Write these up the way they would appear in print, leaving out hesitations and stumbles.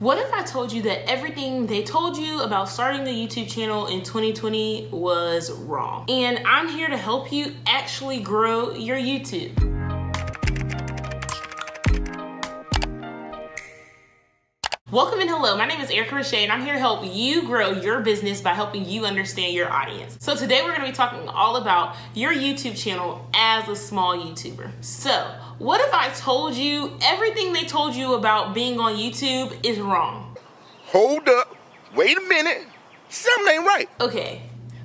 What if I told you that everything they told you about starting a YouTube channel in 2020 was wrong? And I'm here to help you actually grow your YouTube. Welcome and hello, my name is Erica Roche and I'm here to help you grow your business by helping you understand your audience. So today we're going to be talking all about your YouTube channel as a small YouTuber. So what if I told you everything they told you about being on YouTube is wrong? Hold up, wait a minute, something ain't right. Okay,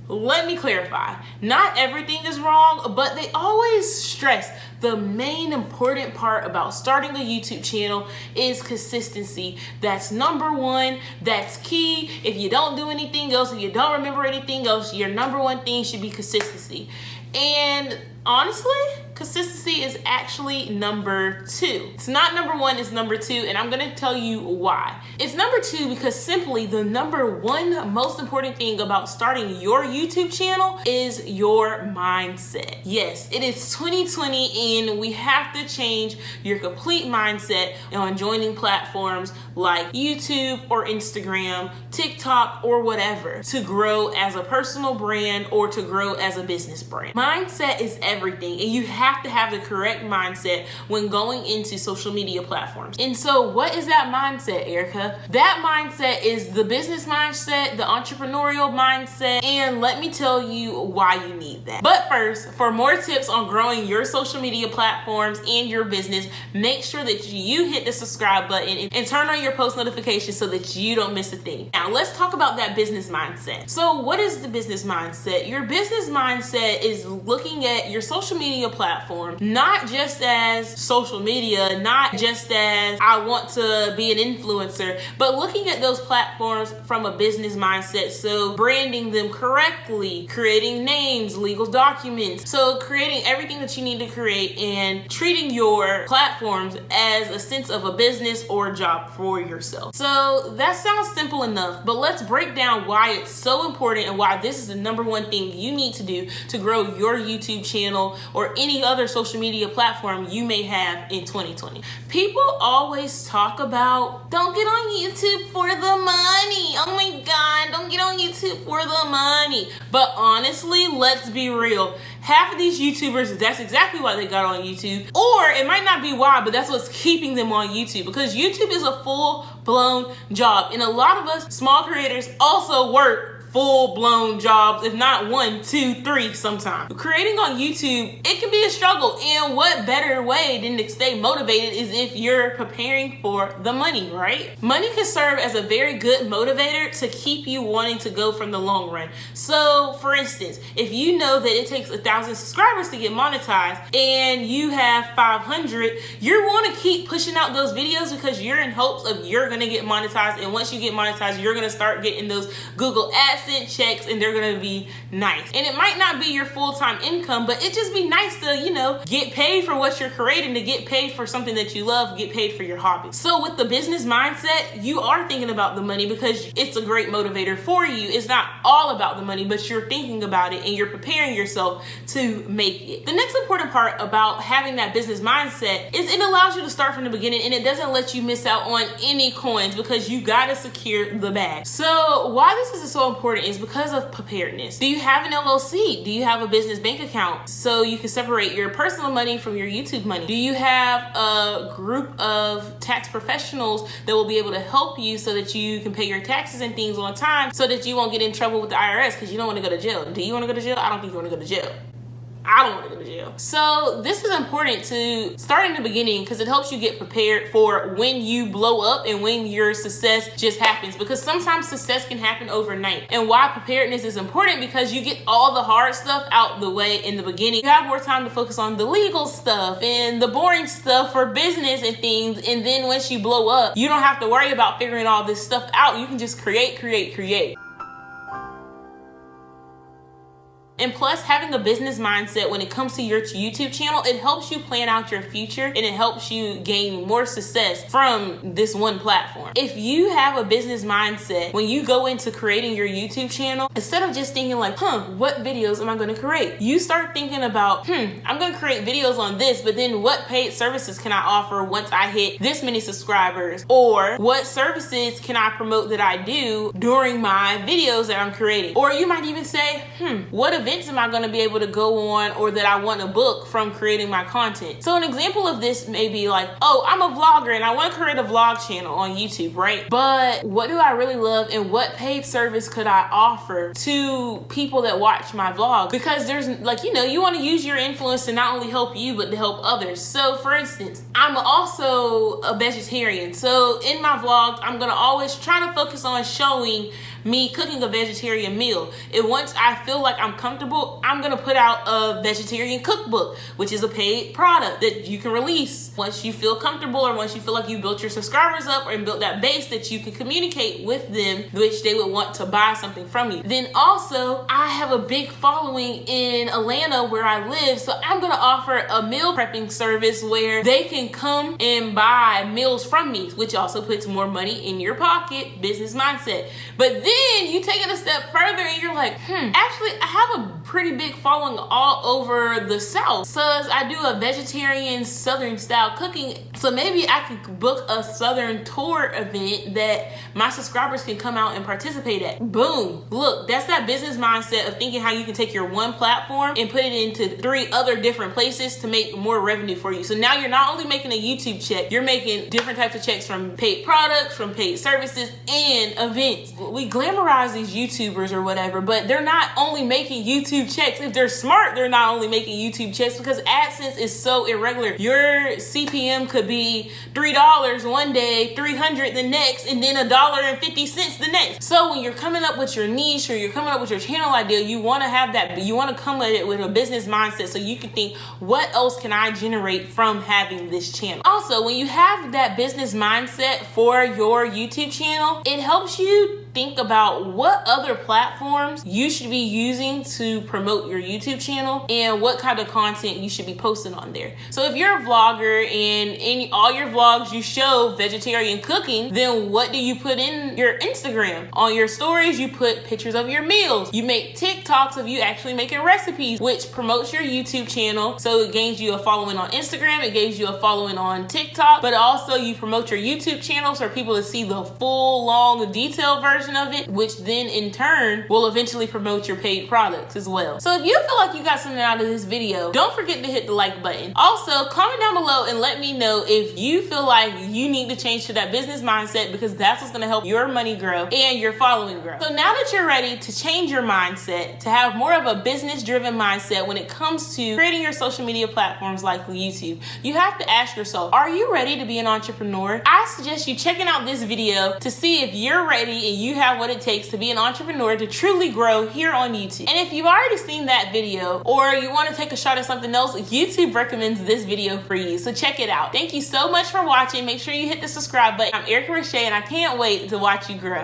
let me clarify. Not everything is wrong, but they always stress the main important part about starting a YouTube channel is consistency. That's number one, that's key. If you don't do anything else, if you don't remember anything else, your number one thing should be consistency. And honestly, consistency is actually number two. It's not number one, it's number two, and I'm gonna tell you why. It's number two because simply the number one most important thing about starting your YouTube channel is your mindset. Yes, it is 2020 and we have to change your complete mindset on joining platforms like YouTube or Instagram, TikTok, or whatever to grow as a personal brand or to grow as a business brand. Mindset is everything, and you have to have the correct mindset when going into social media platforms. And so what is that mindset, Erica? That mindset is the business mindset, the entrepreneurial mindset, and let me tell you why you need that. But first, for more tips on growing your social media platforms and your business, make sure that you hit the subscribe button and turn on your post notifications so that you don't miss a thing. Now, let's talk about that business mindset. So what is the business mindset? Your business mindset is looking at your social media platform, not just as social media, not just as I want to be an influencer, but looking at those platforms from a business mindset. So branding them correctly, creating names, legal documents. So creating everything that you need to create and treating your platforms as a sense of a business or a job for yourself. So that sounds simple enough, but let's break down why it's so important and why this is the number one thing you need to do to grow your YouTube channel or any other social media platform you may have in 2020. People always talk about, don't get on YouTube for the money. Oh my God, don't get on YouTube for the money. But honestly, let's be real. Half of these YouTubers, that's exactly why they got on YouTube. Or it might not be why, but that's what's keeping them on YouTube, because YouTube is a full-blown job. And a lot of us small creators also work full-blown jobs, if not 1, 2, 3 sometimes. Creating on YouTube, it can be a struggle, and what better way than to stay motivated is if you're preparing for the money, right? Money can serve as a very good motivator to keep you wanting to go from the long run. So for instance, if you know that it takes 1,000 subscribers to get monetized and you have 500, you want to keep pushing out those videos because you're in hopes of you're going to get monetized, and once you get monetized, you're going to start getting those Google AdSense checks, and they're gonna be nice. And it might not be your full-time income, but it just be nice to, get paid for what you're creating, to get paid for something that you love, get paid for your hobby. So with the business mindset, you are thinking about the money because it's a great motivator for you. It's not all about the money, but you're thinking about it and you're preparing yourself to make it. The next important part about having that business mindset is it allows you to start from the beginning, and it doesn't let you miss out on any coins because you gotta secure the bag. So why this is so important is because of preparedness. Do you have an LLC? Do you have a business bank account so you can separate your personal money from your YouTube money? Do you have a group of tax professionals that will be able to help you so that you can pay your taxes and things on time so that you won't get in trouble with the IRS because you don't want to go to jail? Do you want to go to jail? I don't think you want to go to jail. I don't want to go to jail. So this is important to start in the beginning because it helps you get prepared for when you blow up and when your success just happens, because sometimes success can happen overnight. And why preparedness is important, because you get all the hard stuff out the way in the beginning. You have more time to focus on the legal stuff and the boring stuff for business and things. And then once you blow up, you don't have to worry about figuring all this stuff out. You can just create. And plus, having a business mindset when it comes to your YouTube channel, it helps you plan out your future and it helps you gain more success from this one platform. If you have a business mindset when you go into creating your YouTube channel, instead of just thinking like, what videos am I going to create? You start thinking about, I'm going to create videos on this, but then what paid services can I offer once I hit this many subscribers? Or what services can I promote that I do during my videos that I'm creating? Or you might even say, what events am I going to be able to go on or that I want to book from creating my content? So an example of this may be like, I'm a vlogger and I want to create a vlog channel on YouTube, right? But what do I really love and what paid service could I offer to people that watch my vlog? Because there's like, you want to use your influence to not only help you, but to help others. So for instance, I'm also a vegetarian. So in my vlog, I'm going to always try to focus on showing me cooking a vegetarian meal. And once I feel like I'm comfortable, I'm gonna put out a vegetarian cookbook, which is a paid product that you can release once you feel comfortable or once you feel like you built your subscribers up and built that base that you can communicate with them, which they would want to buy something from you. Then also, I have a big following in Atlanta where I live, so I'm gonna offer a meal prepping service where they can come and buy meals from me, which also puts more money in your pocket, business mindset. But then you take it a step further and you're like, actually, I have a pretty big following all over the South. So as I do a vegetarian Southern style cooking, so maybe I could book a Southern tour event that my subscribers can come out and participate at. Boom. Look, that's that business mindset of thinking how you can take your one platform and put it into 3 other different places to make more revenue for you. So now you're not only making a YouTube check, you're making different types of checks from paid products, from paid services, and events. We glamorize these YouTubers or whatever, but they're not only making YouTube checks. If they're smart, they're not only making YouTube checks because AdSense is so irregular. Your CPM could be $3 one day, $300 the next, and then $1.50 the next. So when you're coming up with your niche or you're coming up with your channel idea, you want to have that, you want to come at it with a business mindset so you can think, what else can I generate from having this channel? Also, when you have that business mindset for your YouTube channel, it helps you think about what other platforms you should be using to promote your YouTube channel and what kind of content you should be posting on there. So if you're a vlogger and in all your vlogs you show vegetarian cooking, then what do you put in your Instagram? On your stories, you put pictures of your meals. You make TikToks of you actually making recipes, which promotes your YouTube channel. So it gains you a following on Instagram, it gives you a following on TikTok, but also you promote your YouTube channel for people to see the full, long, detailed version of it, which then in turn will eventually promote your paid products as well. So if you feel like you got something out of this video, don't forget to hit the like button. Also, comment down below and let me know if you feel like you need to change to that business mindset, because that's what's going to help your money grow and your following grow. So now that you're ready to change your mindset, to have more of a business driven mindset when it comes to creating your social media platforms like YouTube, you have to ask yourself, are you ready to be an entrepreneur? I suggest you checking out this video to see if you're ready and you have what it takes to be an entrepreneur to truly grow here on YouTube. And if you've already seen that video or you want to take a shot at something else, YouTube recommends this video for you. So check it out. Thank you so much for watching. Make sure you hit the subscribe button. I'm Erica Rashay and I can't wait to watch you grow.